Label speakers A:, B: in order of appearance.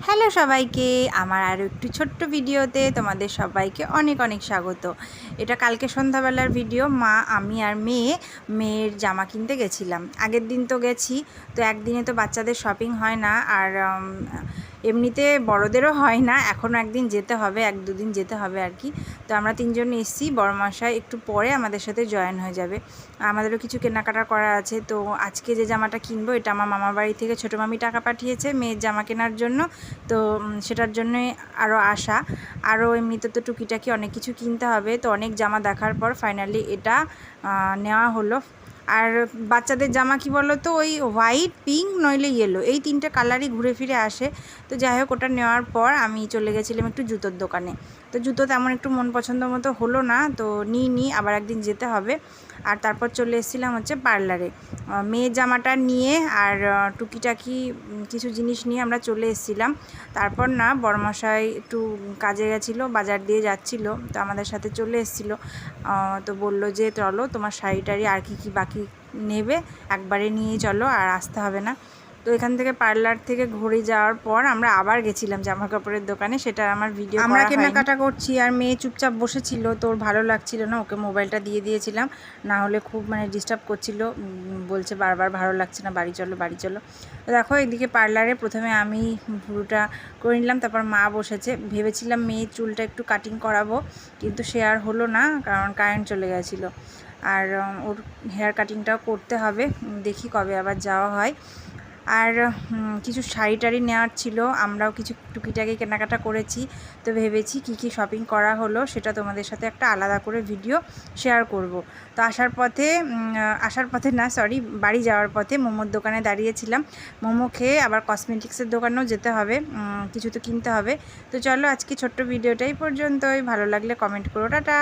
A: Hello সবাইকে, আমার আরও একটু ছোট্ট ভিডিওতে তোমাদের সবাইকে অনেক অনেক স্বাগত। এটা কালকে সন্ধ্যাবেলার ভিডিও। মা, আমি আর মেয়ের জামা কিনতে গেছিলাম। আগের দিন তো গেছি, তো একদিনে তো বাচ্চাদের শপিং হয় না, আর এমনিতে বড়দেরও হয় না। এখনও একদিন যেতে হবে, 1-2 দিন যেতে হবে আর কি। তো আমরা তিনজন এসেছি, বড়মশাই একটু পরে আমাদের সাথে জয়েন হয়ে যাবে। আমাদেরও কিছু কেনাকাটা করা আছে। তো আজকে যে জামাটা কিনবো, এটা আমার মামার বাড়ি থেকে ছোটো মামি টাকা পাঠিয়েছে মেয়ের জামা কেনার জন্য। তো সেটার জন্যই আরও আসা। আরও এমনিতে তো টুকিটাকি অনেক কিছু কিনতে হবে। তো অনেক জামা দেখার পর ফাইনালি এটা নেওয়া হলো। আর বাচ্চাদের জামা কি বলো তো, ওই হোয়াইট, পিঙ্ক নইলে ইয়েলো, এই 3টে কালারই ঘুরে ফিরে আসে। তো যাই হোক, ওটা নেওয়ার পর আমি চলে গেছিলাম একটু জুতোর দোকানে। তো জুতো তেমন একটু মন পছন্দ মতো হলো না, তো নিই আবার একদিন যেতে হবে। আর তারপর চলে এসেছিলাম হচ্ছে পার্লারে মেয়ের জামাটা নিয়ে, আর টুকিটাকি কিছু জিনিস নিয়ে আমরা চলে এসেছিলাম। তারপর না, বড়মশাই একটু কাজে গেছিলো, বাজার দিয়ে যাচ্ছিলো, তো আমাদের সাথে চলে এসেছিলো। তো বললো যে চলো, তোমার শাড়ি টাড়ি আর কি বাকি নেবে একবারে নিয়ে চলো, আর আসতে হবে না। তো এখান থেকে পার্লার থেকে ঘুরে যাওয়ার পর আমরা আবার গেছিলাম জামা কাপড়ের দোকানে। সেটা আমার ভিডিও আমরা কেনাকাটা করছি, আর মেয়ে চুপচাপ বসেছিল, তো ওর ভালো লাগছিল না, ওকে মোবাইলটা দিয়ে দিয়েছিলাম, না হলে খুব ডিস্টার্ব করছিল, বলছে বারবার ভালো লাগছে না, বাড়ি চলো বাড়ি চলো। তো দেখো, এদিকে পার্লারে প্রথমে আমি ভুরুটা করে নিলাম, তারপর মা বসেছে। ভেবেছিলাম মেয়ের চুলটা একটু কাটিং করাবো, কিন্তু সে আর হলো না, কারণ কারেন্ট চলে গেছিলো। আর ওর হেয়ার কাটিংটাও করতে হবে, দেখি কবে আবার যাওয়া হয়। আর কিছু শাড়ি টাড়ি নেওয়ার ছিল, আমরাও কিছু টুকিটাকি কেনাকাটা করেছি। তো ভেবেছি কি শপিং করা হলো সেটা তোমাদের সাথে একটা আলাদা করে ভিডিও শেয়ার করব। তো আসার পথে না, সরি, বাড়ি যাওয়ার পথে মোমোর দোকানে দাঁড়িয়েছিলাম। মোমো খেয়ে আবার কসমেটিক্সের দোকানেও যেতে হবে, কিছু তো কিনতে হবে। তো চলো, আজকে ছোট্ট ভিডিওটাই পর্যন্তই। ভালো লাগলে কমেন্ট করো, টাটা।